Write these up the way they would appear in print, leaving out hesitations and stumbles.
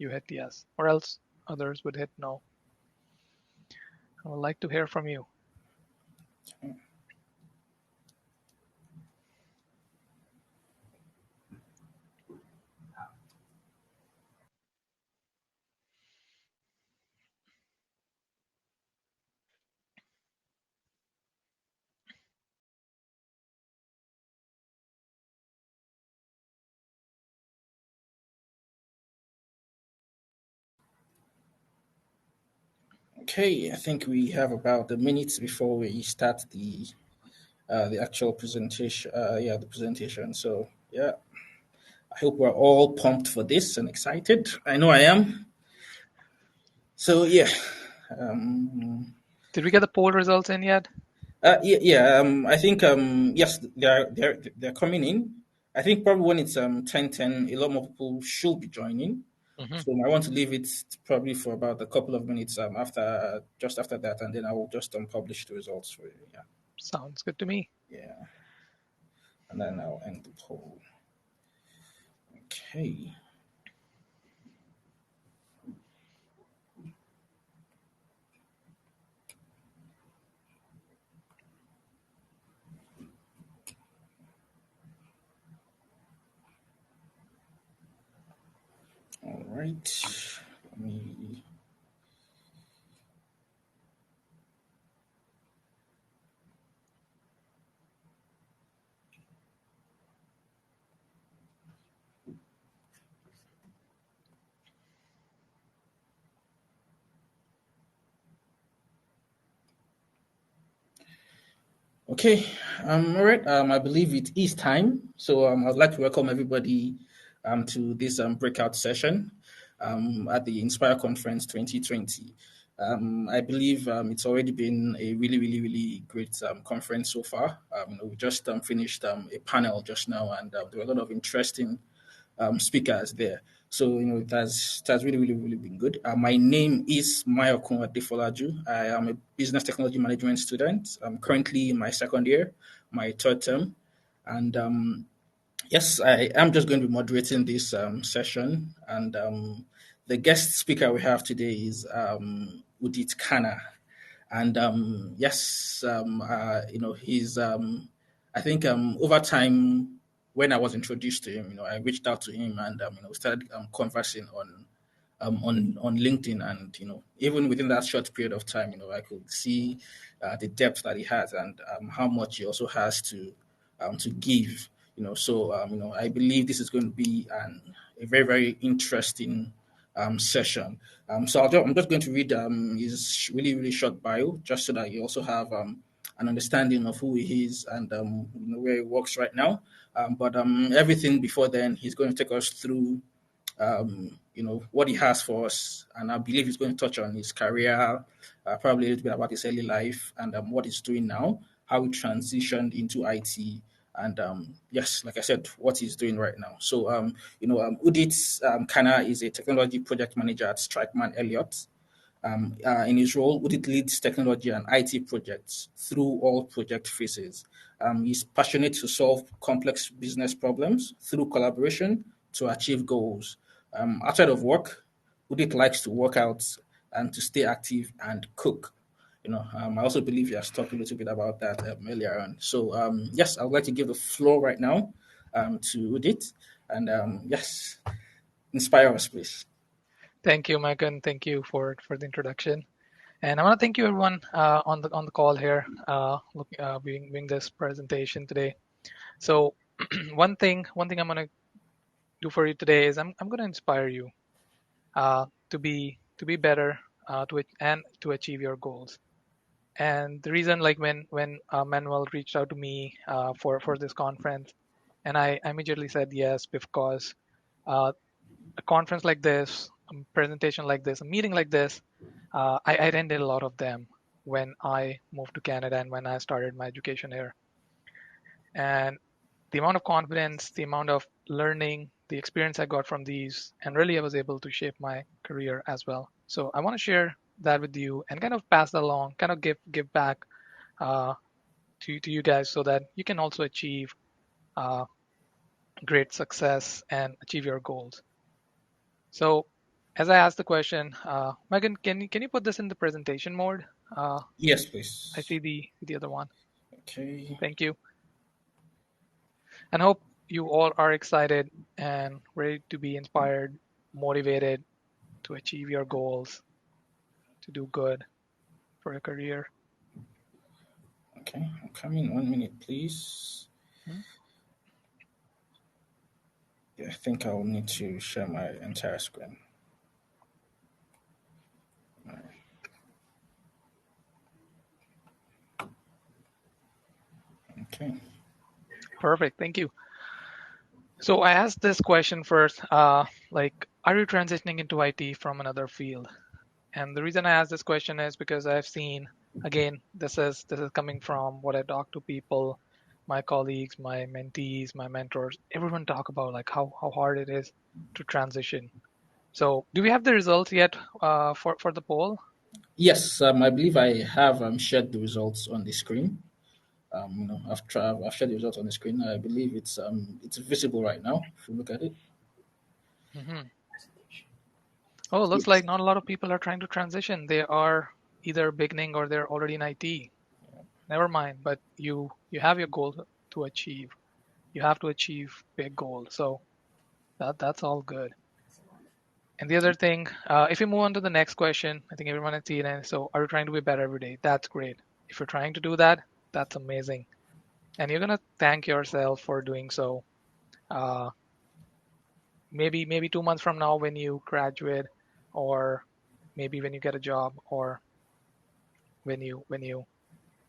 you hit yes, or else others would hit no. I would like to hear from you. Okay, I think we have about a minute before we start the actual presentation. The presentation. So yeah, I hope we're all pumped for this and excited. I know I am. So yeah, um, Did we get the poll results in yet? I think yes, they're coming in. I think probably when it's 10:10, a lot more people should be joining. Hmm. So I want to leave it probably for about a couple of minutes after just after that, and then I will just publish the results for you. Yeah, Sounds good to me. yeah, and then I'll end the poll. Okay. All right. Let me. Okay. All right. I believe it is time. So I'd like to welcome everybody to this breakout session at the Inspire Conference 2020. I believe it's already been a really, really, really great conference so far. We just finished a panel just now, and there were a lot of interesting speakers there. So it has really, really, really been good. My name is Mayokun Adefolaju. I am a business technology management student. I'm currently in my second year, my third term, and yes, I am just going to be moderating this session. And the guest speaker we have today is Udit Khanna. And yes, he's I think over time when I was introduced to him, I reached out to him and started conversing on LinkedIn, and even within that short period of time, I could see the depth that he has, and how much he also has to give. So I believe this is going to be a very, very interesting session. So I'm just going to read his really, really short bio, just so that you also have an understanding of who he is and where he works right now. But everything before then, he's going to take us through what he has for us. And I believe he's going to touch on his career, probably a little bit about his early life and what he's doing now, how he transitioned into IT, and yes, like I said, what he's doing right now. So, Udit Khanna is a technology project manager at Strikeman Elliott. In his role, Udit leads technology and IT projects through all project phases. He's passionate to solve complex business problems through collaboration to achieve goals. Outside of work, Udit likes to work out and to stay active and cook. I also believe you have talked a little bit about that earlier on. So, yes, I would like to give the floor right now to Udit. And yes, inspire us, please. Thank you, Megan. Thank you for the introduction. And I want to thank you everyone on the call here, viewing this presentation today. So one thing I'm gonna do for you today is I'm gonna inspire you to be better and to achieve your goals. And the reason, like when Manuel reached out to me for this conference, and I immediately said yes because uh, a conference like this, a presentation like this, a meeting like this, I attended a lot of them when I moved to Canada and when I started my education here. And the amount of confidence, the amount of learning, the experience I got from these, and really I was able to shape my career as well. So I want to share that with you and kind of pass that along, kind of give back uh, to you guys so that you can also achieve great success and achieve your goals. So as I asked the question, Megan, can you put this in the presentation mode? Uh, Yes, I please. see the other one. Okay. Thank you. And hope you all are excited and ready to be inspired, motivated to achieve your goals, to do good for your career. Okay. I'm coming. 1 minute, please. Hmm? Yeah, I think I'll need to share my entire screen. Okay. Perfect. Thank you. So I asked this question first, like, are you transitioning into IT from another field? And the reason I asked this question is because I've seen, again, this is coming from what I talk to people, my colleagues, my mentees, my mentors. Everyone talk about like how hard it is to transition. So do we have the results yet for the poll? Yes, I believe I have shared the results on the screen. I've shared the results on the screen. I believe it's visible right now. If you look at it, Hmm. Oh, looks yes. like not a lot of people are trying to transition. They are either beginning or they're already in IT. Never mind, but you have your goal to achieve. You have to achieve big goals. So that's all good. And the other thing, if you move on to the next question, I think everyone has seen it. So, are you trying to be better every day? That's great. If you're trying to do that, that's amazing. And you're gonna thank yourself for doing so. Uh, maybe 2 months from now when you graduate, or maybe when you get a job, or when you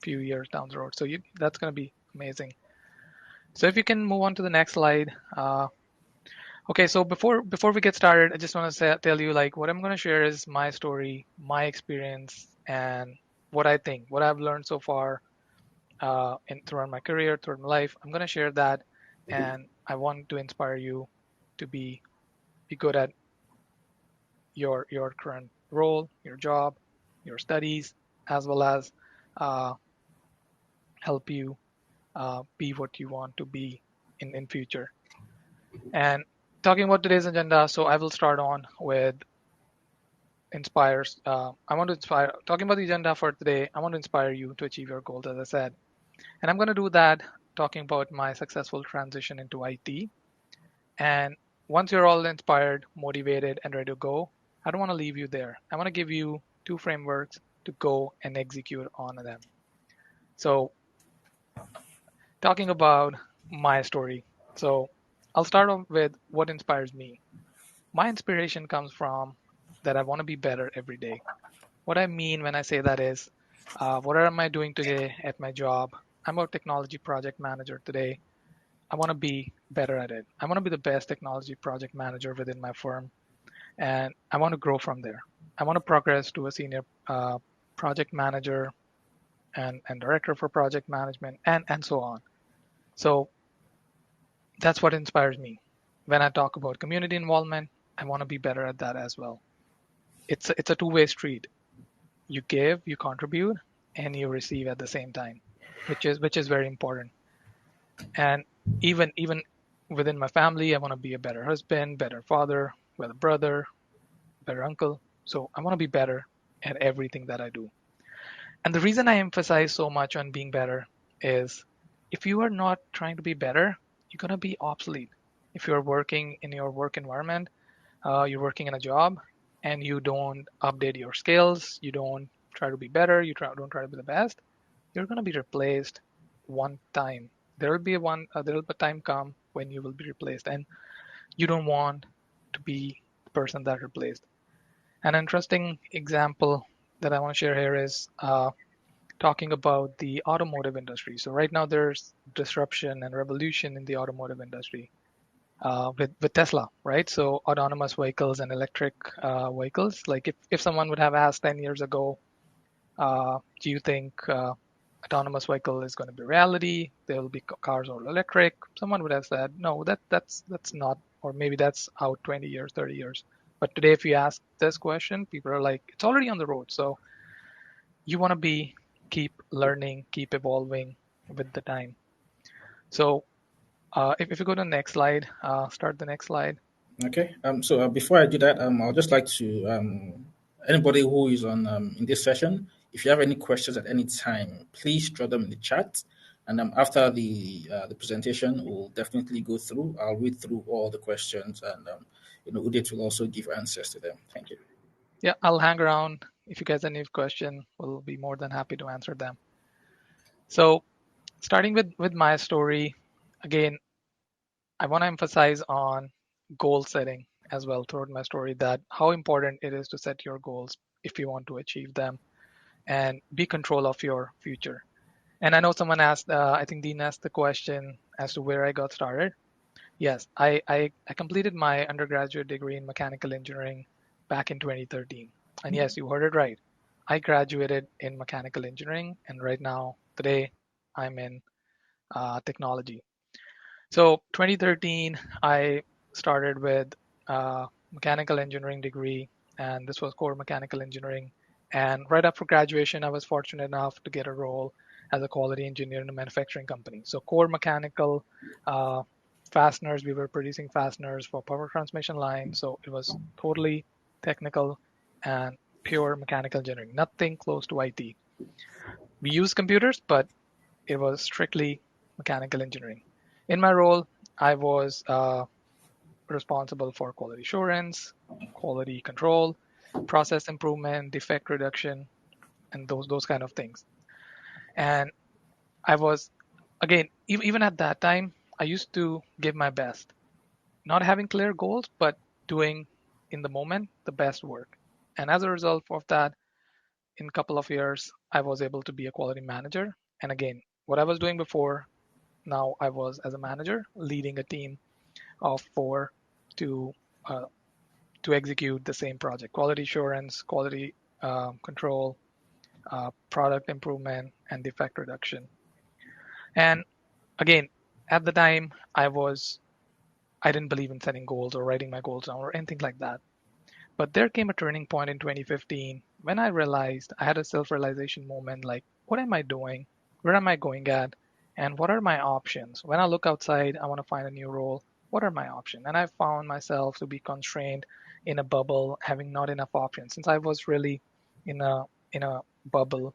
few years down the road. So that's gonna be amazing. So if you can move on to the next slide. Okay, so before we get started, I just want to tell you like what I'm going to share is my story, my experience, and what I think, what I've learned so far throughout my career, throughout my life. I'm going to share that, and I want to inspire you to be good at your current role, your job, your studies, as well as uh, help you be what you want to be in future. And talking about today's agenda, so I will start on with inspires. I want to inspire. Talking about the agenda for today, I want to inspire you to achieve your goals, as I said, and I'm going to do that talking about my successful transition into IT. And once you're all inspired, motivated, and ready to go, I don't want to leave you there. I want to give you two frameworks to go and execute on them. So, talking about my story. So, I'll start off with what inspires me. My inspiration comes from that I want to be better every day. What I mean when I say that is, what am I doing today at my job? I'm a technology project manager today. I want to be better at it. I want to be the best technology project manager within my firm, and I want to grow from there. I want to progress to a senior project manager and director for project management, and so on. So that's what inspires me. When I talk about community involvement, I want to be better at that as well. It's a two-way street. You give, you contribute, and you receive at the same time, which is very important. And even within my family, I want to be a better husband, better father, better brother, better uncle. So I want to be better at everything that I do. And the reason I emphasize so much on being better is if you are not trying to be better, you're gonna be obsolete. If you're working in your work environment, you're working in a job, and you don't update your skills, you don't try to be better, don't try to be the best, you're going to be replaced one time. There will be a time come when you will be replaced, and you don't want to be the person that replaced. An interesting example that I want to share here is talking about the automotive industry. So right now there's disruption and revolution in the automotive industry with Tesla, right? So autonomous vehicles and electric vehicles. Like if someone would have asked 10 years ago, do you think autonomous vehicle is going to be reality? There will be cars all electric. Someone would have said, no, that's not, or maybe that's out 20 years, 30 years. But today, if you ask this question, people are like, it's already on the road. So you want to keep learning, keep evolving with the time. So if you go to the next slide, start the next slide. Okay. So before I do that, I'll just like to anybody who is on in this session, if you have any questions at any time, please drop them in the chat. And after the presentation, we'll definitely go through. I'll read through all the questions, and Udit will also give answers to them. Thank you. Yeah, I'll hang around. If you guys have any question, we'll be more than happy to answer them. So starting with my story, again, I want to emphasize on goal setting as well throughout my story, that how important it is to set your goals if you want to achieve them and be control of your future. And I know someone asked, I think Dean asked the question as to where I got started. Yes, I completed my undergraduate degree in mechanical engineering back in 2013. And yes, you heard it right. I graduated in mechanical engineering, and right now, today, I'm in technology. So 2013, I started with mechanical engineering degree, and this was core mechanical engineering. And right after graduation, I was fortunate enough to get a role as a quality engineer in a manufacturing company. So core mechanical uh, fasteners, we were producing fasteners for power transmission lines. So it was totally technical and pure mechanical engineering, nothing close to IT. We used computers, but it was strictly mechanical engineering. In my role, I was responsible for quality assurance, quality control, process improvement, defect reduction, and those kind of things. And I was again, even at that time, I used to give my best, not having clear goals, but doing in the moment the best work. And as a result of that, in a couple of years, I was able to be a quality manager. And again, what I was doing before, now I was as a manager leading a team of four to uh, to execute the same project: quality assurance, quality control, product improvement, and defect reduction. And again, at the time, I didn't believe in setting goals or writing my goals down or anything like that. But there came a turning point in 2015 when I realized I had a self-realization moment, like, what am I doing? Where am I going at? And what are my options? When I look outside, I want to find a new role. What are my options? And I found myself to be constrained in a bubble, having not enough options, since I was really in a bubble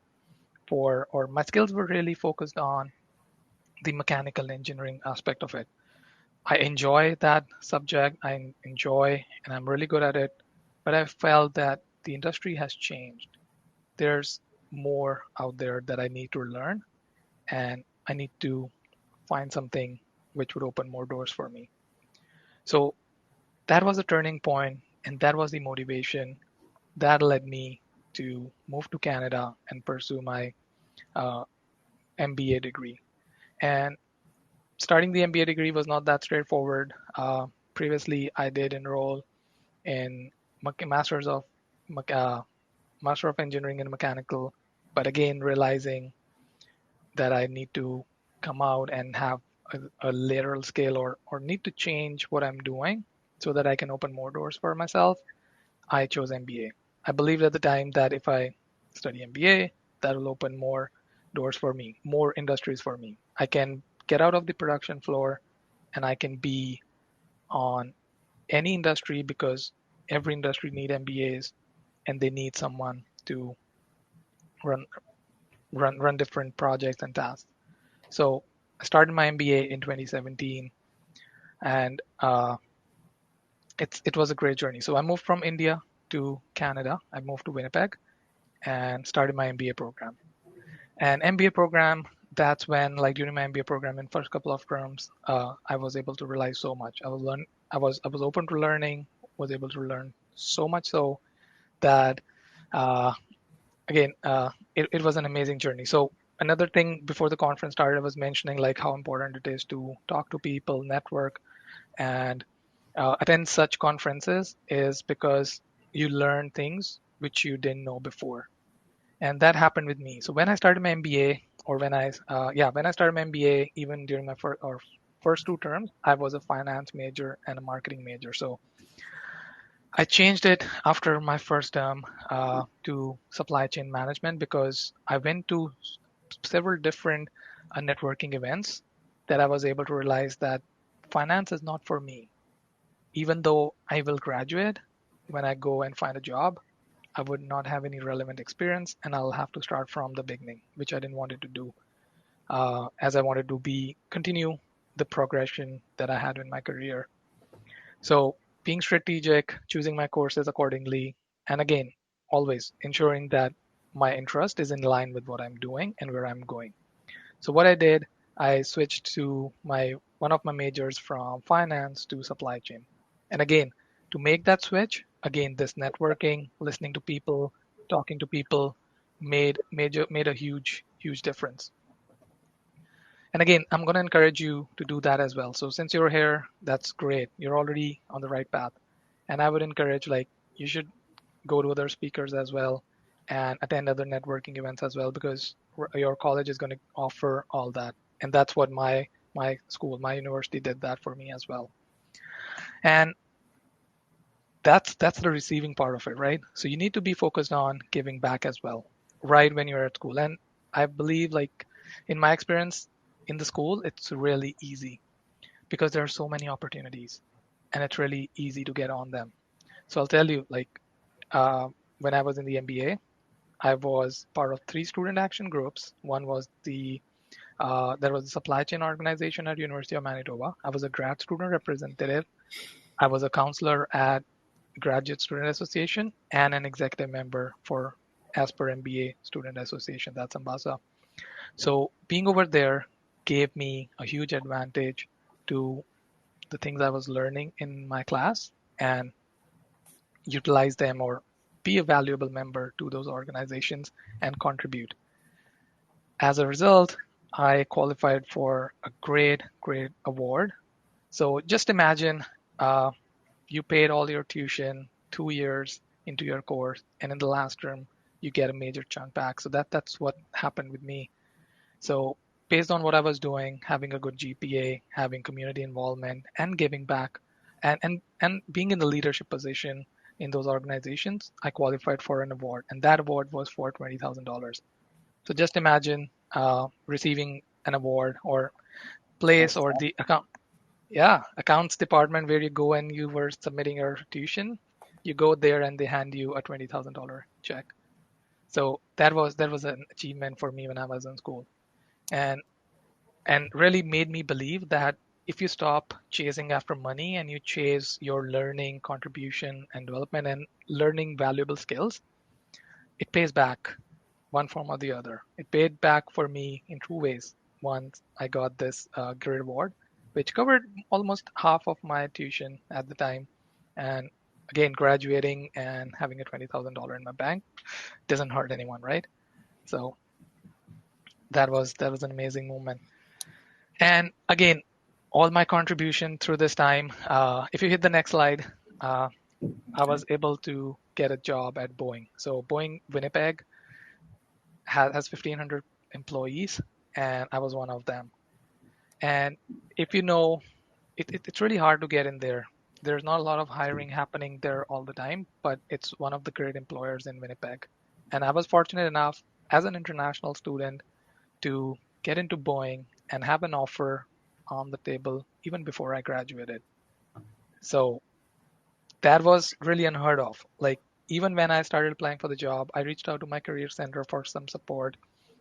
for, or my skills were really focused on the mechanical engineering aspect of it. I enjoy that subject. I enjoy and I'm really good at it. But I felt that the industry has changed. There's more out there that I need to learn, and I need to find something which would open more doors for me. So that was a turning point, and that was the motivation that led me to move to Canada and pursue my uh, MBA degree. And starting the MBA degree was not that straightforward. Previously, I did enroll in Masters of uh, Master of Engineering in Mechanical, but again realizing that I need to come out and have a lateral skill, or need to change what I'm doing so that I can open more doors for myself, I chose MBA. I believed at the time that if I study MBA, that will open more doors for me, more industries for me. I can get out of the production floor and I can be on any industry, because every industry need MBAs and they need someone to run run different projects and tasks. So I started my MBA in 2017, and it was a great journey. So I moved from India to Canada. I moved to Winnipeg and started my MBA program. And MBA program, that's when, like during my MBA program in first couple of terms, I was able to realize so much. I was open to learning, was able to learn so much so that uh, again, it was an amazing journey. So another thing before the conference started, I was mentioning like how important it is to talk to people, network, and attend such conferences, is because you learn things which you didn't know before. And that happened with me. So when I started my MBA, or when I started my MBA, even during my first two terms, I was a finance major and a marketing major. So I changed it after my first term to supply chain management, because I went to several different networking events that I was able to realize that finance is not for me. even though I will graduate, when I go and find a job, I would not have any relevant experience and I'll have to start from the beginning, which I didn't want it to do, as I wanted to continue the progression that I had in my career. So being strategic, choosing my courses accordingly, and again, always ensuring that my interest is in line with what I'm doing and where I'm going. So what I did, I switched to my one of my majors from finance to supply chain. And again, to make that switch, again, this networking, listening to people, talking to people made a huge difference. And again, I'm going to encourage you to do that as well. So since you're here, that's great. You're already on the right path. And I would encourage like you should go to other speakers as well and attend other networking events as well because your college is going to offer all that. And that's what my school, my university did that for me as well. And that's the receiving part of it, right? So you need to be focused on giving back as well, right when you're at school. And I believe like in my experience in the school, it's really easy because there are so many opportunities and it's really easy to get on them. So I'll tell you, like uh, when I was in the MBA, I was part of three student action groups. One was there was a supply chain organization at University of Manitoba. I was a grad student representative. I was a counselor at Graduate Student Association and an executive member for as per MBA Student Association. That's Ambassa. So being over there gave me a huge advantage to the things I was learning in my class and utilize them or be a valuable member to those organizations and contribute. As a result, I qualified for a great award. So just imagine uh, you paid all your tuition 2 years into your course, and in the last term, you get a major chunk back. So that's what happened with me. So based on what I was doing, having a good GPA, having community involvement, and giving back, and being in the leadership position in those organizations, I qualified for an award, and that award was for $20,000. So just imagine receiving an award or place or the account, yeah, accounts department where you go and you were submitting your tuition. You go there and they hand you a $20,000 check. So that was an achievement for me when I was in school, and and really made me believe that if you stop chasing after money and you chase your learning, contribution, and development and learning valuable skills, it pays back one form or the other. It paid back for me in two ways. Once I got this grade award, which covered almost half of my tuition at the time. And again, graduating and having a $20,000 in my bank doesn't hurt anyone, right? So that was an amazing moment. And again, all my contribution through this time, if you hit the next slide, uh, I was able to get a job at Boeing. So Boeing Winnipeg has 1,500 employees, and I was one of them. And if you know, it's really hard to get in there. There's not a lot of hiring happening there all the time, but it's one of the great employers in Winnipeg. And I was fortunate enough as an international student to get into Boeing and have an offer on the table even before I graduated. So that was really unheard of. Like even when I started applying for the job, I reached out to my career center for some support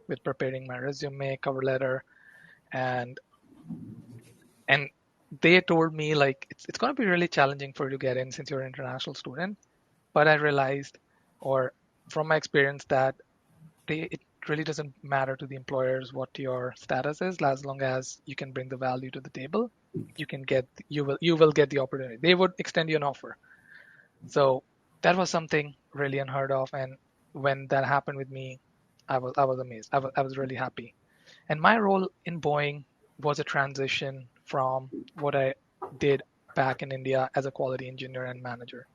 with preparing my resume, cover letter, and and they told me like it's going to be really challenging for you to get in since you're an international student. But I realized, or from my experience, that it really doesn't matter to the employers what your status is, as long as you can bring the value to the table. You will get the opportunity. They would extend you an offer. So that was something really unheard of. And when that happened with me, I was amazed. I was really happy. And my role in Boeing was a transition from what I did back in India as a quality engineer and manager.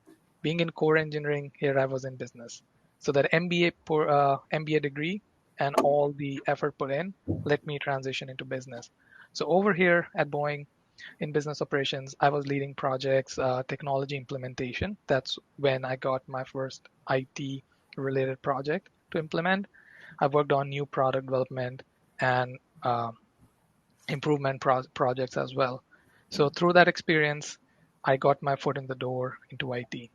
Being in core engineering, here I was in business. So that MBA degree and all the effort put in let me transition into business. So over here at Boeing in business operations, I was leading projects, technology implementation. That's when I got my first IT related project to implement. I worked on new product development and improvement projects as well. So through that experience, I got my foot in the door into IT.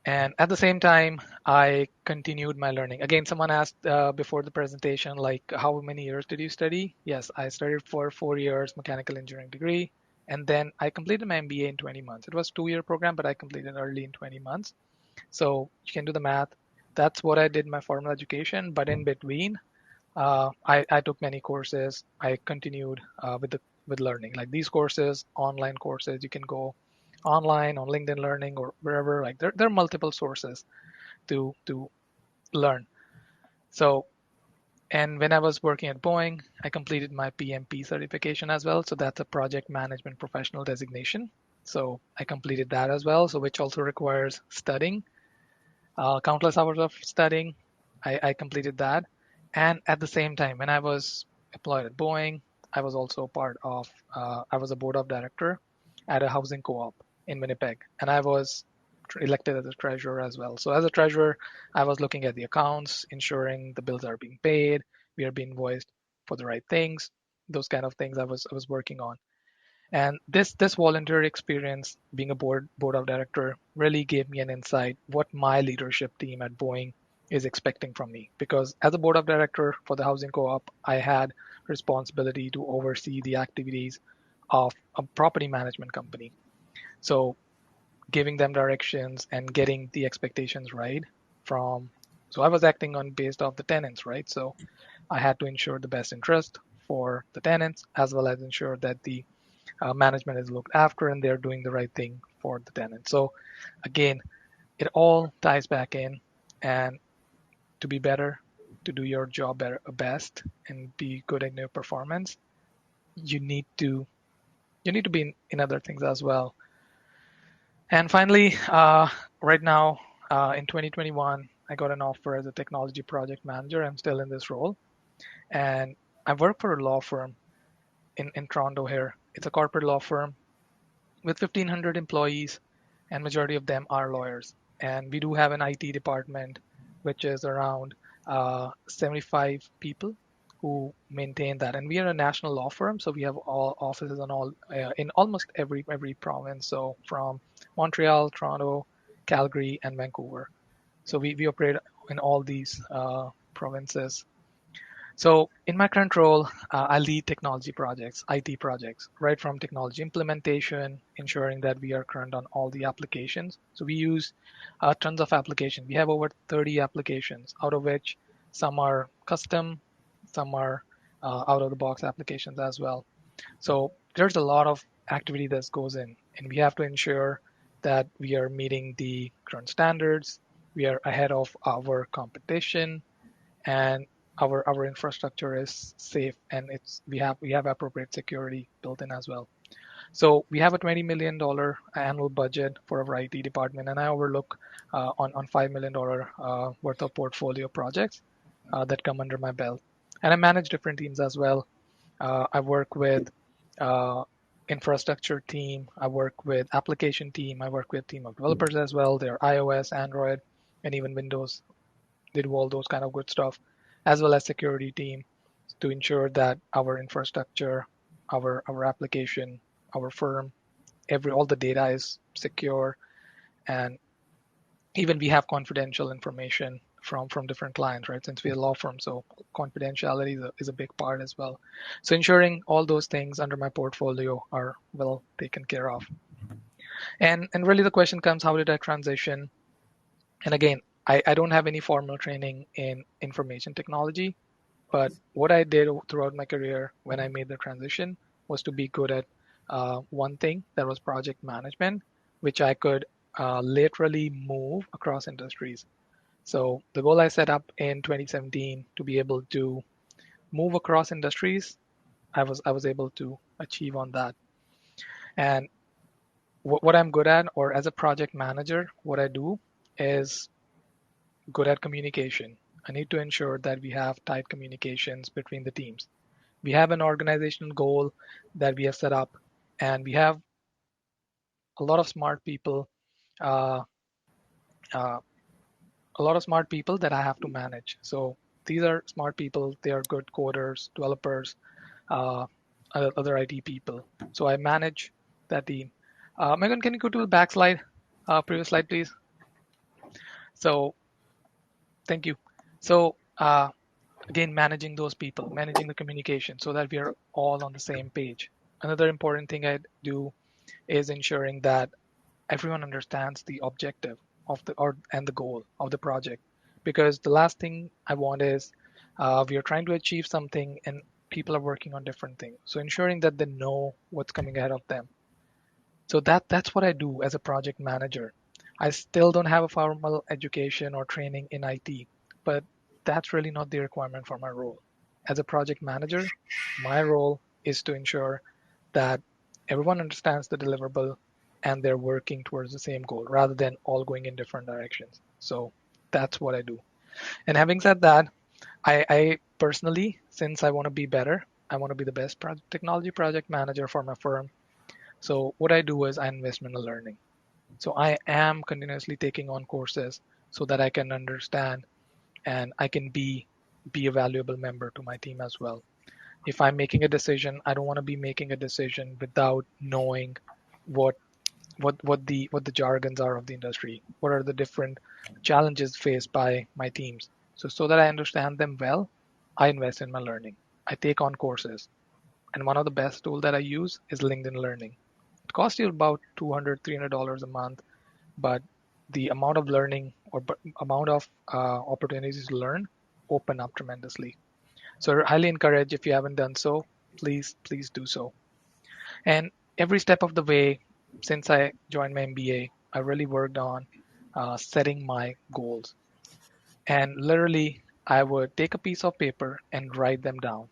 And at the same time, I continued my learning. Again, someone asked before the presentation, like, how many years did you study? Yes, I studied for 4 years, mechanical engineering degree. And then I completed my MBA in 20 months. It was a 2-year program, but I completed early in 20 months. So you can do the math. That's what I did in my formal education. But in between, I took many courses. I continued with learning. Like these courses, online courses, you can go online on LinkedIn Learning or wherever. Like there are multiple sources to learn. So, and when I was working at Boeing, I completed my PMP certification as well. So that's a project management professional designation. So I completed that as well. So which also requires studying, countless hours of studying. I completed that. And at the same time, when I was employed at Boeing, I was also part of, I was a board of director at a housing co-op in Winnipeg. And I was elected as a treasurer as well. So as a treasurer, I was looking at the accounts, ensuring the bills are being paid, we are being invoiced for the right things, those kind of things I was working on. And this voluntary experience, being a board of director, really gave me an insight what my leadership team at Boeing is expecting from me. Because as a board of director for the housing co-op, I had responsibility to oversee the activities of a property management company. So giving them directions and getting the expectations right from, so I was acting on based off the tenants, right? So I had to ensure the best interest for the tenants as well as ensure that the management is looked after and they're doing the right thing for the tenant. So again, it all ties back in, and to be better, to do your job better, best and be good in your performance, you need to be in other things as well. And finally, right now in 2021, I got an offer as a technology project manager. I'm still in this role, and I work for a law firm in Toronto here. It's a corporate law firm with 1,500 employees, and majority of them are lawyers. And we do have an IT department, which is around 75 people who maintain that. And we are a national law firm, so we have all offices on all in almost every province. So from Montreal, Toronto, Calgary, and Vancouver. So we operate in all these provinces. So in my current role, I lead technology projects, IT projects, right from technology implementation, ensuring that we are current on all the applications. So we use tons of applications. We have over 30 applications, out of which some are custom, some are out of the box applications as well. So there's a lot of activity that goes in, and we have to ensure that we are meeting the current standards, we are ahead of our competition, and our infrastructure is safe, and we have appropriate security built in as well. So we have a $20 million annual budget for our IT department, and I overlook on $5 million worth of portfolio projects that come under my belt. And I manage different teams as well. I work with uh, infrastructure team. I work with application team. I work with team of developers as well. They're iOS, Android, and even Windows. They do all those kind of good stuff, as well as security team to ensure that our infrastructure, our application, our firm, every all the data is secure, and even we have confidential information from different clients, right? Since we're a law firm, so confidentiality is a big part as well. So ensuring all those things under my portfolio are well taken care of. And really the question comes, how did I transition? And again, I don't have any formal training in information technology. But what I did throughout my career when I made the transition was to be good at one thing, that was project management, which I could laterally move across industries. So the goal I set up in 2017 to be able to move across industries, I was able to achieve on that. And what I'm good at, or as a project manager, what I do is good at communication. I need to ensure that we have tight communications between the teams. We have an organizational goal that we have set up, and we have a lot of smart people, uh, uh, a lot of smart people that I have to manage. So these are smart people. They are good coders, developers, uh, other IT people. So I manage that team. Megan, can you go to the back slide, previous slide, please? So thank you. So again, managing those people, managing the communication so that we are all on the same page. Another important thing I do is ensuring that everyone understands the objective of the or and the goal of the project, because the last thing I want is we are trying to achieve something and people are working on different things. So ensuring that they know what's coming ahead of them. So that's what I do as a project manager. I still don't have a formal education or training in IT, but that's really not the requirement for my role. As a project manager, my role is to ensure that everyone understands the deliverable and they're working towards the same goal rather than all going in different directions. So that's what I do. And having said that, I personally, since I want to be better, I want to be the best technology project manager for my firm. So what I do is I invest in learning. So I am continuously taking on courses so that I can understand and I can be a valuable member to my team as well. If I'm making a decision, I don't want to be making a decision without knowing what what the jargons are of the industry. What are the different challenges faced by my teams? So that I understand them well, I invest in my learning. I take on courses. And one of the best tools that I use is LinkedIn Learning. It costs you about $200, $300 a month, but the amount of learning or amount of opportunities to learn open up tremendously. So I highly encourage, if you haven't done so, please do so. And every step of the way since I joined my MBA, I really worked on setting my goals. And literally, I would take a piece of paper and write them down.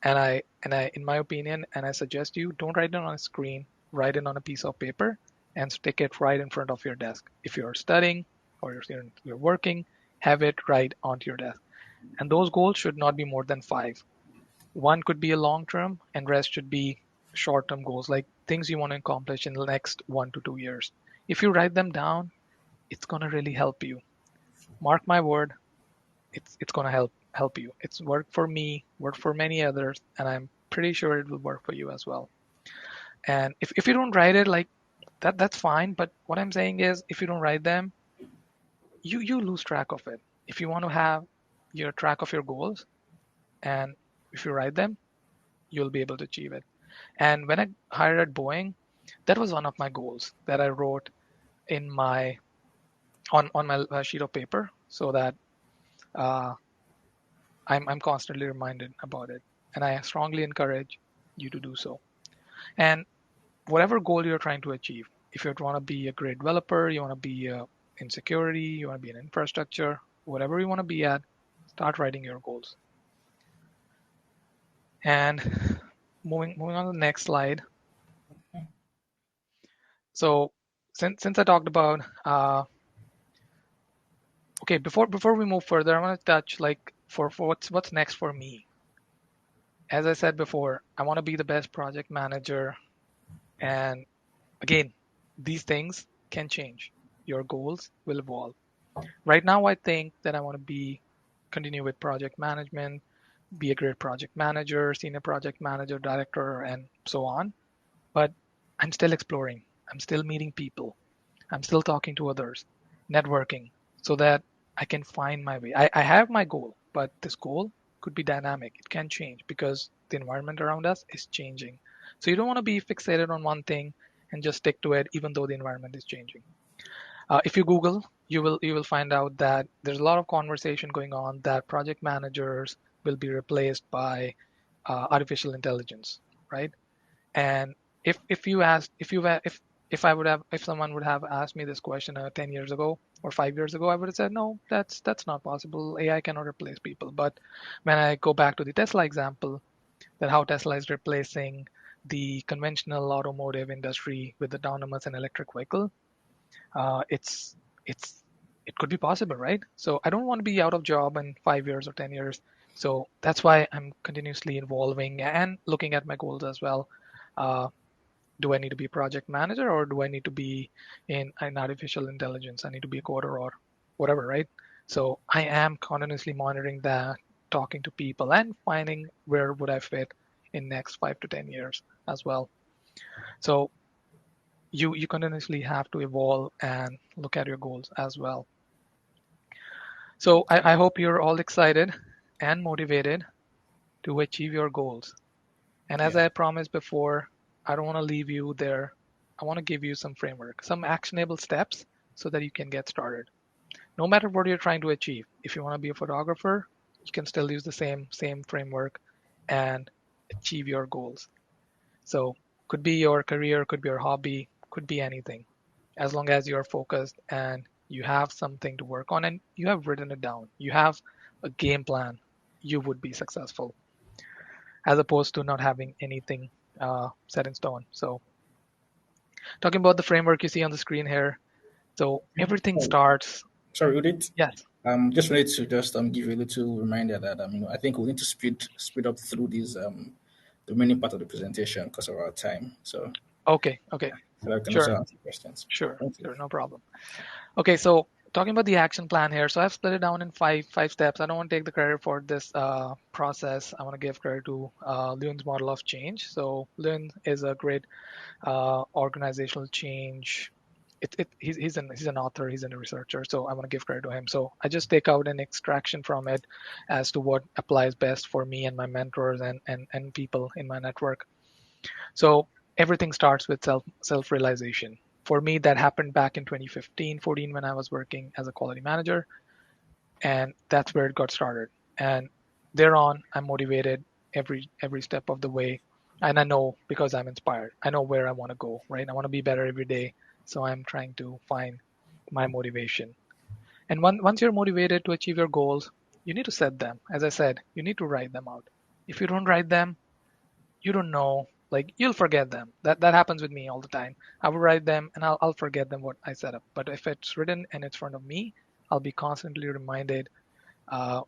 And I, in my opinion, and I suggest you don't write it on a screen, write it on a piece of paper and stick it right in front of your desk. If you're studying or you're working, have it right onto your desk. And those goals should not be more than five. One could be a long term, and rest should be short term goals, like things you want to accomplish in the next 1 to 2 years. If you write them down, it's gonna really help you. Mark my word, it's gonna help you. It's worked for me, worked for many others, and I'm pretty sure it will work for you as well. And if you don't write it like that's fine. But what I'm saying is if you don't write them, you lose track of it. If you want to have your track of your goals and if you write them, you'll be able to achieve it. And when I hired at Boeing, that was one of my goals that I wrote in my on my sheet of paper so that uh, I'm constantly reminded about it. And I strongly encourage you to do so. And whatever goal you're trying to achieve, if you want to be a great developer, you want to be in security, you want to be in infrastructure, whatever you want to be at, start writing your goals. And moving on to the next slide. So since I talked about okay, before we move further, I want to touch like for what's next for me. As I said before, I want to be the best project manager. And again, these things can change. Your goals will evolve. Right now, I think that I want to continue with project management, be a great project manager, senior project manager, director, and so on. But I'm still exploring. I'm still meeting people. I'm still talking to others, networking, so that I can find my way. I have my goal, but this goal could be dynamic. It can change because the environment around us is changing. So you don't want to be fixated on one thing and just stick to it, even though the environment is changing. If you Google, you will find out that there's a lot of conversation going on that project managers will be replaced by artificial intelligence, right? And if you asked if I would have if someone would have asked me this question 10 years ago or 5 years ago, I would have said no, that's not possible. AI cannot replace people. But when I go back to the Tesla example, that how Tesla is replacing the conventional automotive industry with autonomous and electric vehicle, it's it's it could be possible, right? So I don't want to be out of job in 5 years or 10 years. So that's why I'm continuously evolving and looking at my goals as well. Uh, do I need to be a project manager or do I need to be in artificial intelligence? I need to be a coder or whatever, right? So I am continuously monitoring that, talking to people and finding where would I fit in next 5 to 10 years as well. So you continuously have to evolve and look at your goals as well. So I hope you're all excited and motivated to achieve your goals. And as Yeah. I promised before, I don't want to leave you there. I want to give you some framework, some actionable steps so that you can get started. No matter what you're trying to achieve, if you want to be a photographer, you can still use the same framework and achieve your goals. So could be your career, could be your hobby, could be anything. As long as you're focused and you have something to work on and you have written it down, you have a game plan, you would be successful as opposed to not having anything set in stone. So talking about the framework you see on the screen here. So everything Oh, starts, sorry, Udit. yes. Just wanted to just give you a little reminder that I think we need to speed up through this the remaining part of the presentation because of our time. So Okay, okay. so I can Sure, also answer questions. sure, Thank you. sure, no problem. Okay, so talking about the action plan here. So I've split it down in five steps. I don't want to take the credit for this process. I want to give credit to Leon's model of change. So Leon is a great organizational change. He's an author, he's a researcher, so I want to give credit to him. So I just take out an extraction from it as to what applies best for me and my mentors and people in my network. So everything starts with self realization. For me, that happened back in 2015, 14 when I was working as a quality manager, and that's where it got started. And thereon, I'm motivated every step of the way, and I know because I'm inspired. I know where I want to go. Right, I want to be better every day, so I'm trying to find my motivation. And once you're motivated to achieve your goals, you need to set them. As I said, you need to write them out. If you don't write them, you don't know, like you'll forget them. That happens with me all the time. I will write them and I'll forget them what I set up. But if it's written and it's in front of me, I'll be constantly reminded uh,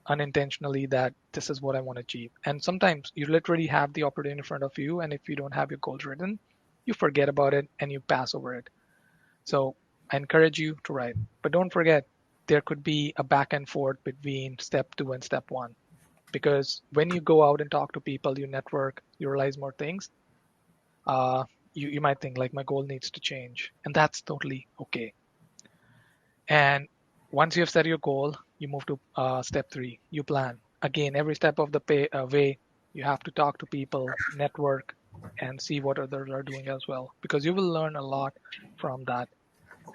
unintentionally that this is what I want to achieve. And sometimes you literally have the opportunity in front of you, and if you don't have your goals written, you forget about it and you pass over it. So I encourage you to write, but don't forget there could be a back and forth between step two and step one, because when you go out and talk to people, you network, you realize more things. Uh, you might think like my goal needs to change, and that's totally okay. And once you have set your goal, you move to step three. You plan. Again, every step of the way, you have to talk to people, network, and see what others are doing as well, because you will learn a lot from that.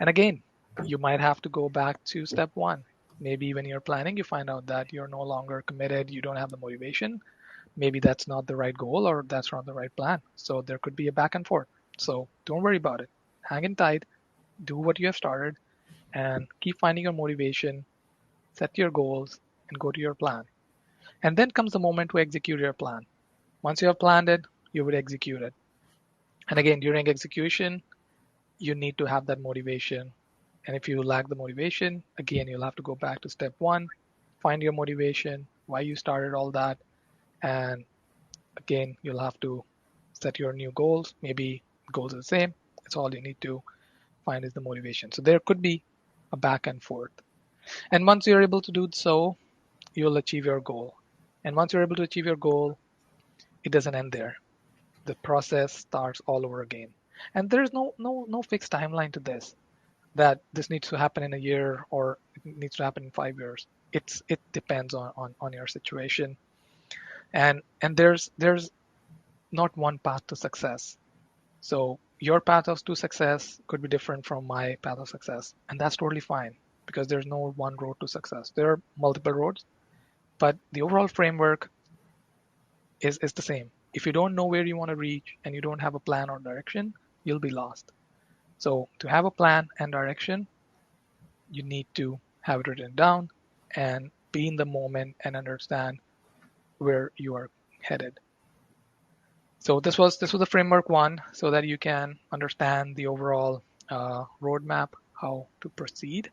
And again, you might have to go back to step one. Maybe when you're planning, you find out that you're no longer committed, you don't have the motivation. Maybe that's not the right goal or that's not the right plan. So there could be a back and forth. So don't worry about it. Hang in tight, do what you have started, and keep finding your motivation, set your goals, and go to your plan. And then comes the moment to execute your plan. Once you have planned it, you would execute it. And again, during execution, you need to have that motivation. And if you lack the motivation, again, you'll have to go back to step one, find your motivation, why you started all that. And again, you'll have to set your new goals. Maybe goals are the same. It's all you need to find is the motivation. So there could be a back and forth. And once you're able to do so, you'll achieve your goal. And once you're able to achieve your goal, it doesn't end there. The process starts all over again. And there's no fixed timeline to this, that this needs to happen in a year or it needs to happen in 5 years. It depends on your situation. And there's not one path to success. So your path to success could be different from my path of success, and that's totally fine because there's no one road to success. There are multiple roads, but the overall framework is the same. If you don't know where you want to reach and you don't have a plan or direction, you'll be lost. So to have a plan and direction, you need to have it written down and be in the moment and understand where you are headed. So this was the framework one, so that you can understand the overall roadmap, how to proceed.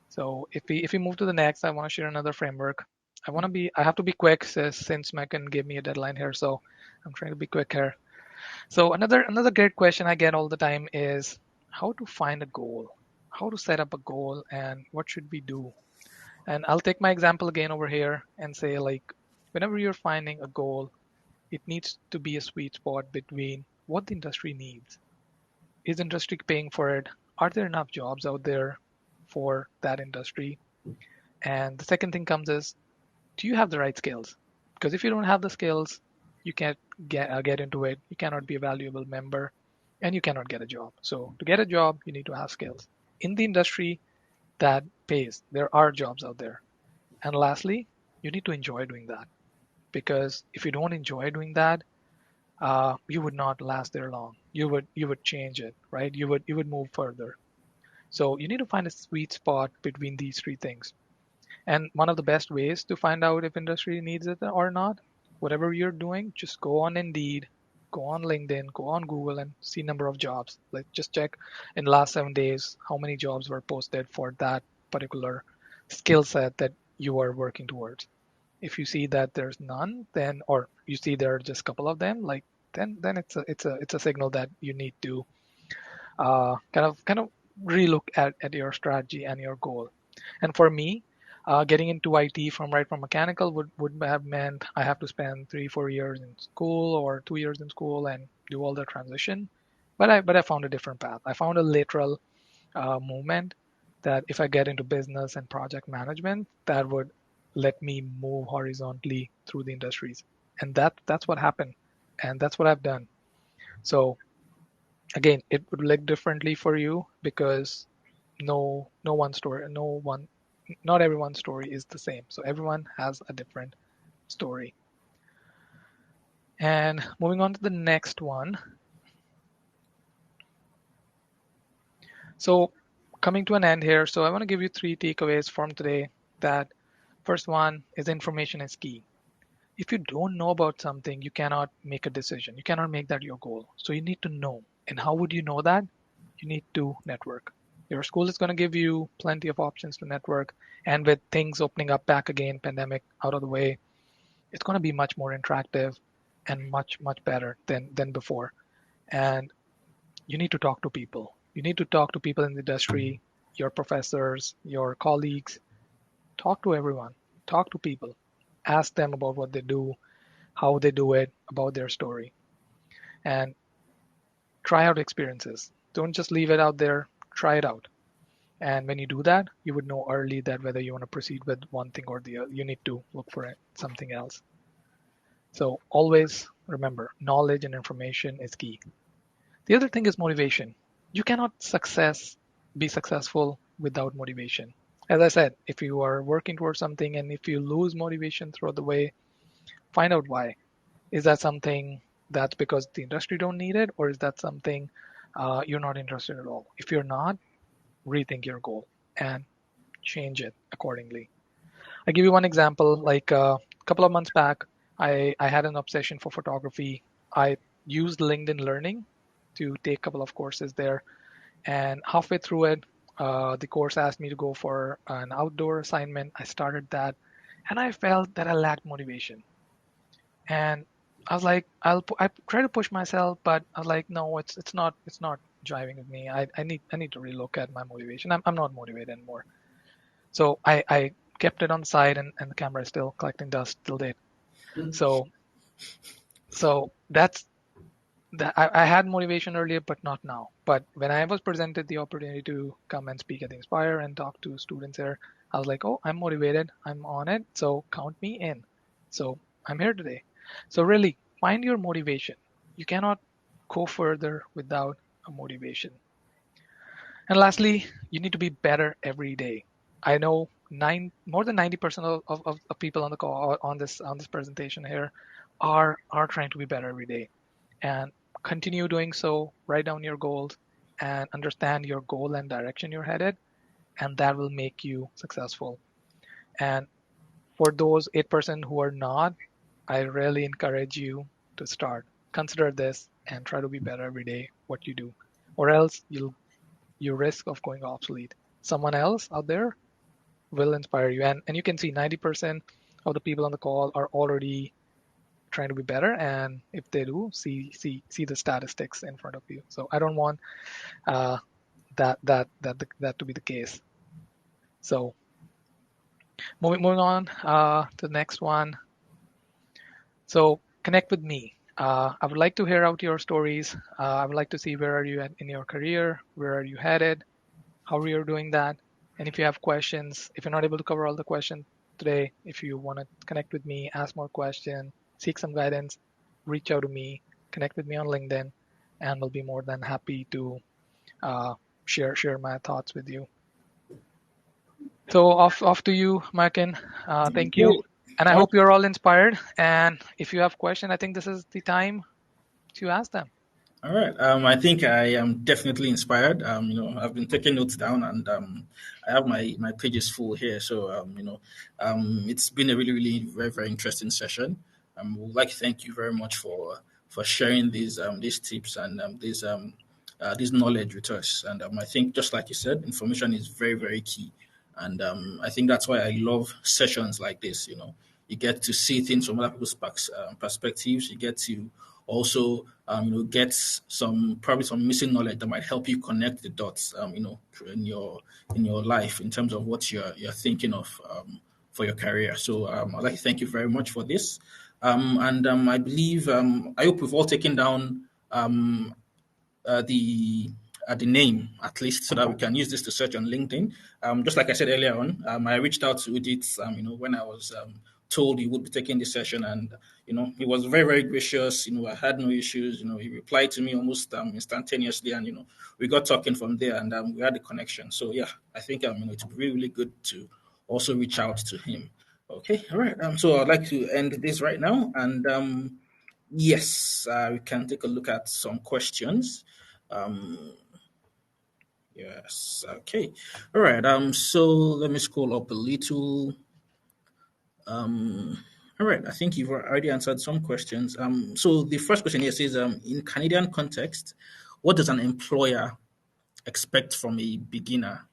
So if we move to the next, I want to share another framework. I have to be quick since Megan gave me a deadline here, so I'm trying to be quick here. So another great question I get all the time is how to find a goal, how to set up a goal, and what should we do? And I'll take my example again over here and say like whenever you're finding a goal, it needs to be a sweet spot between what the industry needs. is industry paying for it? Are there enough jobs out there for that industry? And the second thing comes is, do you have the right skills? Because if you don't have the skills, you can't get into it. You cannot be a valuable member, and you cannot get a job. So to get a job, you need to have skills in the industry that pays. There are jobs out there. And lastly, you need to enjoy doing that, because if you don't enjoy doing that, you would not last there long. You would change it, right? You would move further. So you need to find a sweet spot between these three things. And one of the best ways to find out if industry needs it or not, whatever you're doing, just go on Indeed, go on LinkedIn, go on Google and see number of jobs. Like just check in the last 7 days how many jobs were posted for that particular skill set that you are working towards. If you see that there's none, then or you see there are just a couple of them, like then it's a signal that you need to kind of relook at your strategy and your goal. And for me, getting into IT from right from mechanical would have meant I have to spend 3 4 years in school or 2 years in school and do all the transition. But I found a different path. I found a lateral movement that if I get into business and project management, that would let me move horizontally through the industries. And that's what happened. And that's what I've done. So again, it would look differently for you because no one story, not everyone's story is the same. So everyone has a different story. And moving on to the next one. So coming to an end here. So I want to give you three takeaways from today. That first one is information is key. If you don't know about something, you cannot make a decision. You cannot make that your goal. So you need to know. And how would you know that? You need to network. Your school is going to give you plenty of options to network. And with things opening up back again, pandemic out of the way, it's going to be much more interactive and much better than before. And you need to talk to people. You need to talk to people in the industry, your professors, your colleagues. Talk to everyone. Talk to people. Ask them about what they do, how they do it, about their story, and try out experiences. Don't just leave it out there. Try it out. And when you do that, you would know early that whether you want to proceed with one thing or the other. You need to look for something else. So always remember, knowledge and information is key. The other thing is motivation. You cannot be successful without motivation. As I said, if you are working towards something and if you lose motivation throughout the way, find out why. Is that something that's because the industry don't need it, or is that something you're not interested at all? If you're not, rethink your goal and change it accordingly. I give you one example. Like a couple of months back, I had an obsession for photography. I used LinkedIn Learning to take a couple of courses there, and halfway through it, the course asked me to go for an outdoor assignment. I started that, and I felt that I lacked motivation. And I was like, I try to push myself, but I was like, no, it's not driving with me. I need to relook at my motivation. I'm not motivated anymore. So I kept it on the side, and the camera is still collecting dust till date. So that's that. I had motivation earlier, but not now. But when I was presented the opportunity to come and speak at Inspire and talk to students here, I was like, oh, I'm motivated. I'm on it. So count me in. So I'm here today. So really find your motivation. You cannot go further without a motivation. And lastly, you need to be better every day. I know more than 90% of people on the call on this presentation here are trying to be better every day. And continue doing so. Write down your goals and understand your goal and direction you're headed, and that will make you successful. And for those 8% who are not, I really encourage you to start. Consider this and try to be better every day what you do, or else you risk of going obsolete. Someone else out there will inspire you, and you can see 90% of the people on the call are already trying to be better, and if they do, see the statistics in front of you. So I don't want uh, that to be the case. So moving on to the next one. So connect with me. I would like to hear out your stories. I would like to see where are you at in your career, where are you headed, how you're doing that. And if you have questions, if you're not able to cover all the questions today, if you want to connect with me, ask more questions, seek some guidance, reach out to me, connect with me on LinkedIn, and I'll be more than happy to uh, share my thoughts with you. So off to you, Markin. Thank you, Okay. and I All hope you're all inspired. And if you have questions, I think this is the time to ask them. All right. I think I am definitely inspired. I've been taking notes down, and I have my pages full here. So, it's been a really, really very, very interesting session. Would like to thank you very much for sharing these tips and this knowledge with us. And I think, just like you said, information is very, very key. And I think that's why I love sessions like this. You get to see things from other people's perspectives. You get to also get probably some missing knowledge that might help you connect the dots in your life in terms of what you're thinking of for your career. So I'd like to thank you very much for this. And I believe I hope we've all taken down the the name at least, so that we can use this to search on LinkedIn. Just like I said earlier on, I reached out to Udit, when I was told he would be taking this session, and he was very, very gracious. I had no issues. He replied to me almost instantaneously, and we got talking from there, and we had a connection. So yeah, I think it would be really, really good to also reach out to him. Okay, all right. So I'd like to end this right now, and yes, we can take a look at some questions. Um, yes, okay. All right. So let me scroll up a little. All right. I think you've already answered some questions. So the first question here says, in Canadian context, what does an employer expect from a beginner?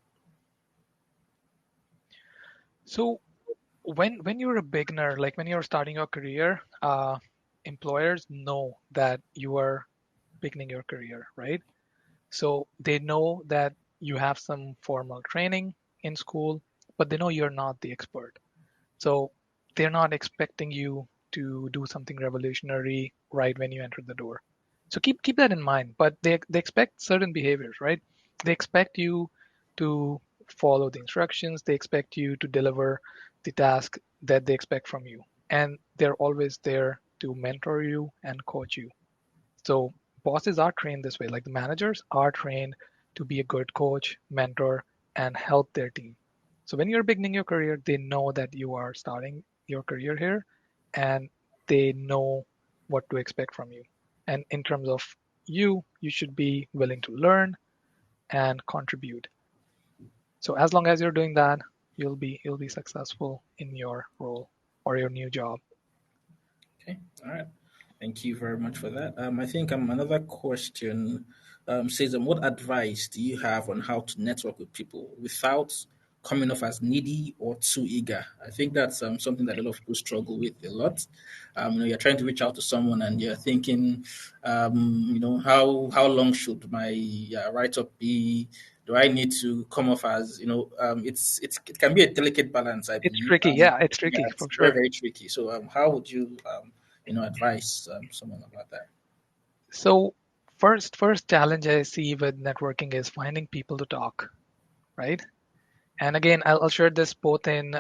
So when you're a beginner, like when you're starting your career, employers know that you are beginning your career, right? So they know that you have some formal training in school, but they know you're not the expert. So they're not expecting you to do something revolutionary right when you enter the door. So keep that in mind. But they expect certain behaviors, right? They expect you to follow the instructions. They expect you to deliver the task that they expect from you. And they're always there to mentor you and coach you. So bosses are trained this way. Like the managers are trained to be a good coach, mentor, and help their team. So when you're beginning your career, they know that you are starting your career here and they know what to expect from you. And in terms of you should be willing to learn and contribute. So as long as you're doing that, you'll be successful in your role or your new job. Okay. All right. Thank you very much for that. I think another question says, what advice do you have on how to network with people without coming off as needy or too eager? I think that's something that a lot of people struggle with a lot. You're trying to reach out to someone and you're thinking, how long should my write up be? Do I need to come off as it can be a delicate balance, I It's believe. tricky. Yeah, it's Yeah, tricky it's for very, sure. very tricky. So how would you advise someone about that? So first challenge I see with networking is finding people to talk, right? And again, I'll share this both in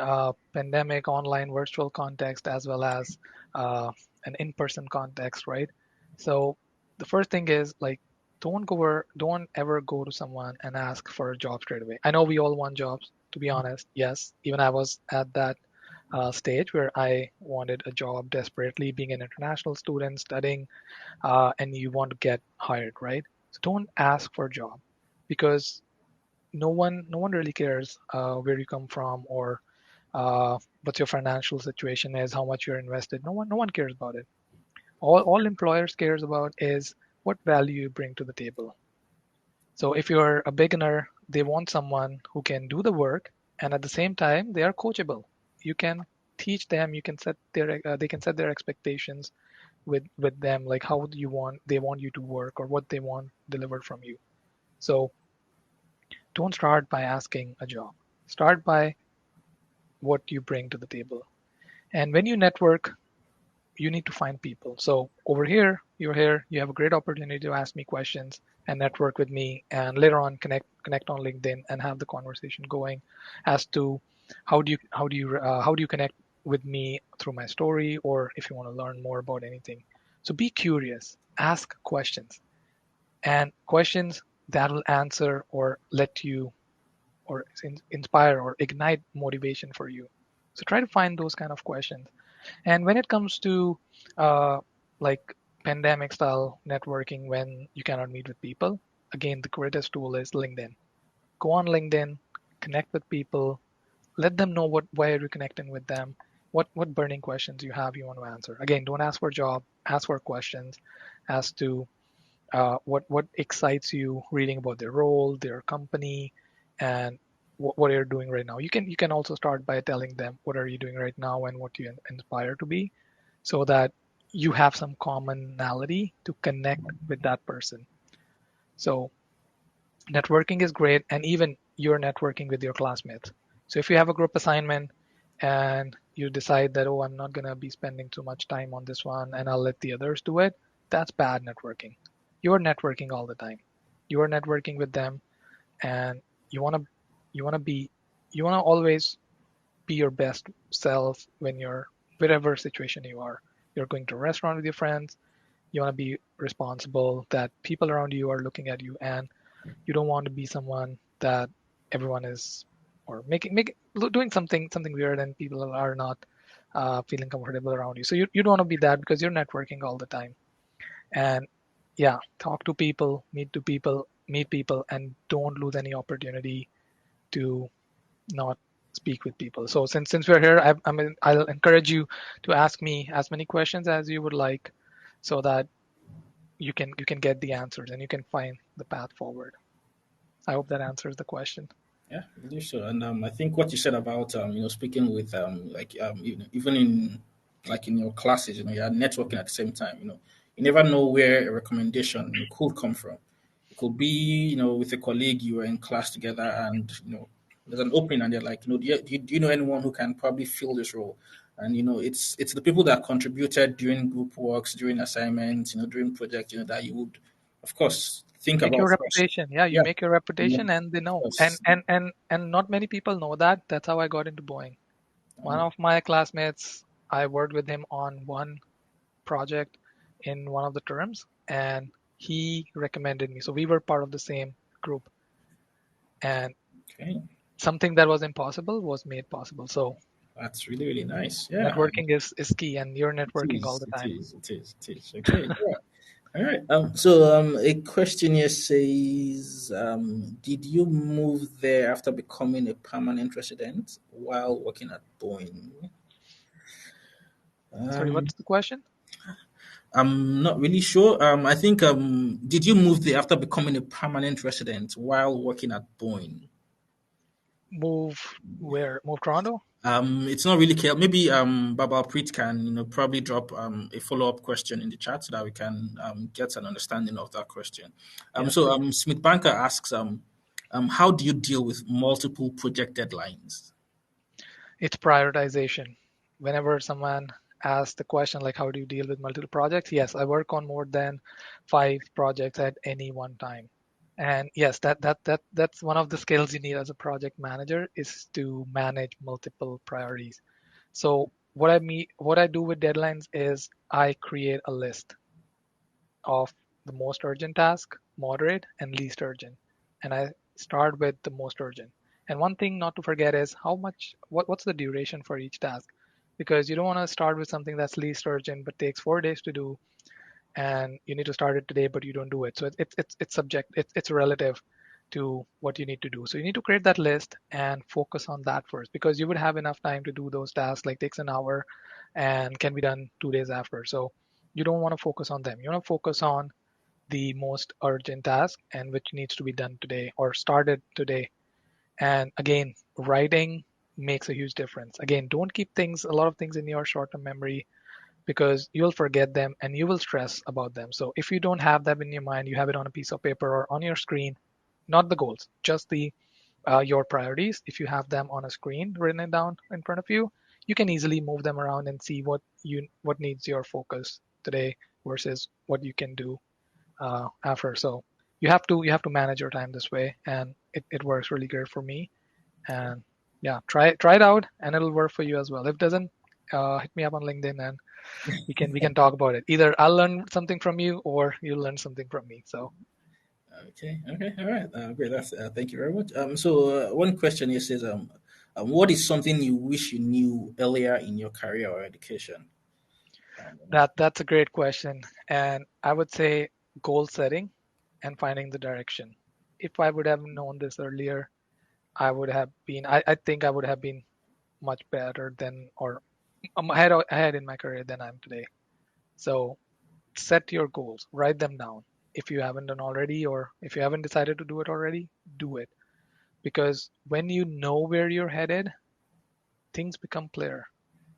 pandemic, online, virtual context, as well as uh, an in-person context, right? So the first thing is like don't ever go to someone and ask for a job straight away. I know we all want jobs, to be honest. Yes, even I was at that stage where I wanted a job desperately, being an international student studying and you want to get hired, right? So don't ask for a job because no one really cares where you come from or what your financial situation is, how much you're invested. No one cares about it. All employers cares about is what value you bring to the table. So if you're a beginner, they want someone who can do the work and at the same time they are coachable. You can teach them, you can set their they can set their expectations with them, like how do you want they want you to work or what they want delivered from you. So don't start by asking a job. Start by what you bring to the table. And when you network, you need to find people. So over here, you're here, you have a great opportunity to ask me questions and network with me, and later on connect on LinkedIn and have the conversation going as to how do you connect with me through my story, or if you want to learn more about anything. So be curious, ask questions, and questions that will answer or let you or inspire or ignite motivation for you. So try to find those kind of questions. And when it comes to uh, like pandemic style networking, when you cannot meet with people, again, the greatest tool is LinkedIn. Go on LinkedIn, connect with people, let them know why you're connecting with them, what burning questions you want to answer. Again, don't ask for a job, ask for questions as to what excites you reading about their role, their company, and what you're doing right now. You can also start by telling them what are you doing right now and what you inspire to be, so that you have some commonality to connect with that person. So networking is great, and even you're networking with your classmates. So if you have a group assignment and you decide that, oh, I'm not going to be spending too much time on this one and I'll let the others do it, that's bad networking. You're networking all the time. You are networking with them, and you want to you want to be you want to always be your best self when you're whatever situation you are. You're going to a restaurant with your friends. You want to be responsible that people around you are looking at you, and you don't want to be someone that everyone is or doing something weird and people are not feeling comfortable around you. So you don't want to be that because you're networking all the time. And yeah, talk to people, meet people, and don't lose any opportunity to not speak with people. So since we're here, I'll encourage you to ask me as many questions as you would like, so that you can get the answers and you can find the path forward. I hope that answers the question. Yeah, I believe so. And I think what you said about speaking with even in like in your classes, you're networking at the same time. You never know where a recommendation could come from. It could be with a colleague you were in class together, and there's an opening, and they're like, do you know anyone who can probably fill this role? And it's the people that contributed during group works, during assignments, during projects, that you would, of course, think Make about your first. reputation. Yeah, you Yeah, make your reputation and they know. And first. and and and not many people know that. That's how I got into Boeing. One Um, of my classmates, I worked with him on one project in one of the terms, and he recommended me. So we were part of the same group, and okay. something that was impossible was made possible. So That's really, really nice. Yeah, networking is key, and you're it networking all is. the It time. is. It is. It is. Okay. Yeah. All right. So, a question here says, did you move there after becoming a permanent resident while working at Boeing? Sorry, Um, what's the question? I'm not really sure. I think, did you move there after becoming a permanent resident while working at Boeing? Move where? Move Toronto? It's not really clear. Maybe Baba Preet can probably drop a follow up question in the chat so that we can get an understanding of that question. Yes, So please. Smith Banker asks how do you deal with multiple project deadlines? It's prioritization. Whenever someone asks the question like how do you deal with multiple projects? Yes, I work on more than 5 projects at any one time. And yes, that's one of the skills you need as a project manager is to manage multiple priorities. So what I do with deadlines is I create a list of the most urgent task, moderate, and least urgent. And I start with the most urgent. And one thing not to forget is what's the duration for each task? Because you don't want to start with something that's least urgent but takes 4 days to do, and you need to start it today but you don't do it. So it's relative to what you need to do. So you need to create that list and focus on that first, because you would have enough time to do those tasks, like takes an hour and can be done 2 days after. So you don't want to focus on them. You want to focus on the most urgent task and which needs to be done today or started today. And again, writing makes a huge difference. Again, don't keep a lot of things in your short-term memory, because you'll forget them and you will stress about them. So if you don't have them in your mind, you have it on a piece of paper or on your screen, not the goals, just the your priorities. If you have them on a screen written down in front of you, you can easily move them around and see what needs your focus today versus what you can do after. So you have to manage your time this way, and it works really great for me. And yeah, try it out, and it'll work for you as well. If it doesn't, hit me up on LinkedIn, and we can talk about it. Either I'll learn something from you, or you'll learn something from me. So Okay, okay, all right, great. Thank you very much. So one question here says, what is something you wish you knew earlier in your career or education? that's a great question, and I would say goal setting and finding the direction. If I would have known this earlier, I think I would have been much better than, or ahead in my career than I am today. So set your goals, write them down. If you haven't done already, or if you haven't decided to do it already, do it. Because when you know where you're headed, things become clear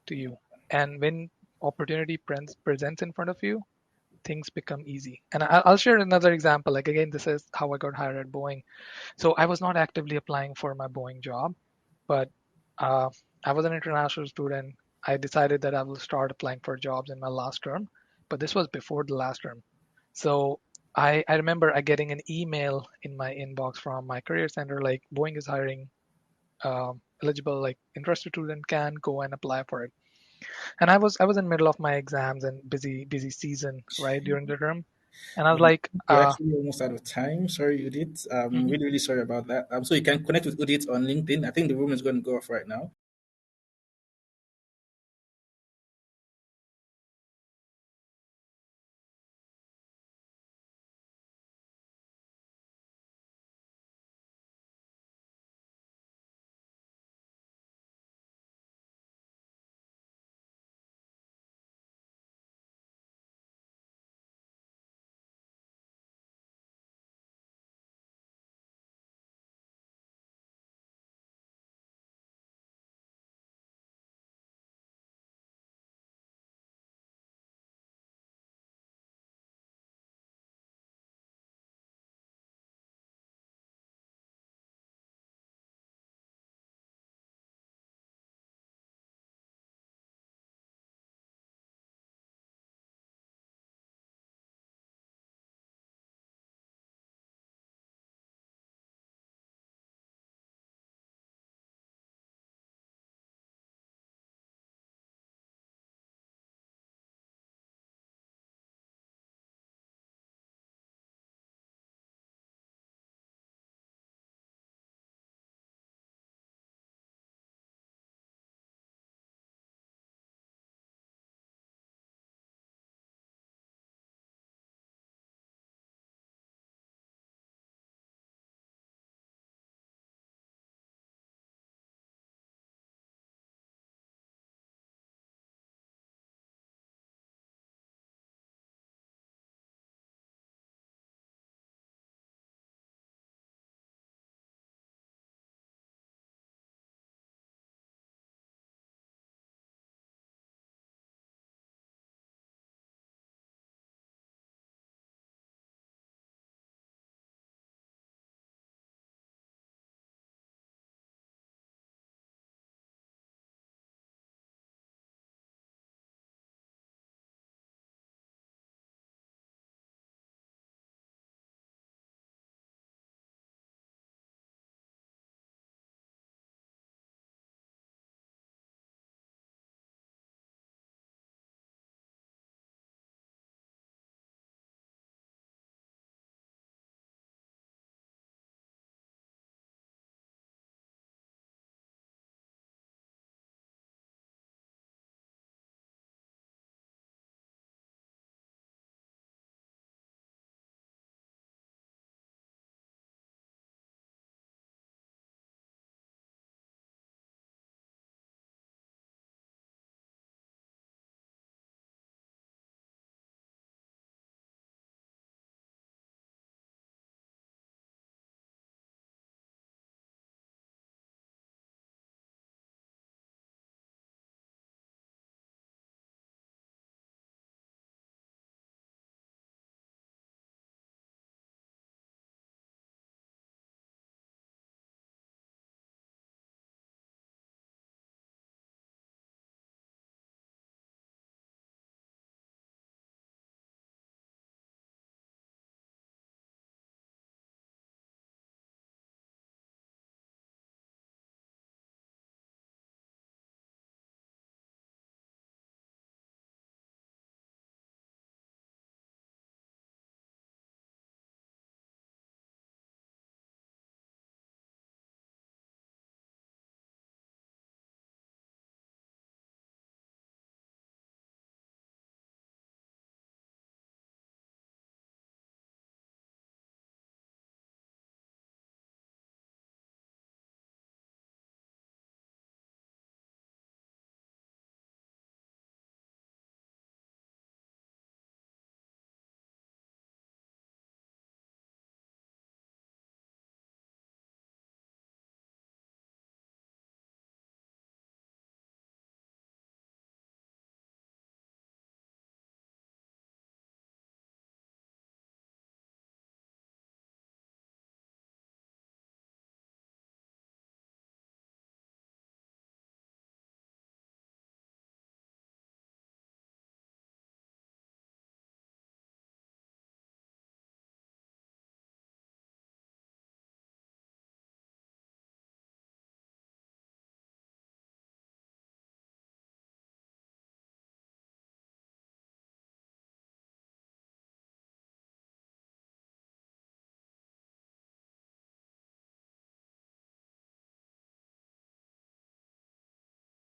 to you. And when opportunity presents in front of you, things become easy. And I'll share another example. Like, again, this is how I got hired at Boeing. So I was not actively applying for my Boeing job, but uh, I was an international student. I decided that I will start applying for jobs in my last term, but this was before the last term. So I remember I getting an email in my inbox from my career center, like Boeing is hiring eligible, like interested student can go and apply for it. And I was in middle of my exams and busy season right during the term, and I was like, We're actually almost out of time. Sorry, Udit. mhm. Really, really sorry about that. So you can connect with Udit on LinkedIn. I think the room is going to go off right now.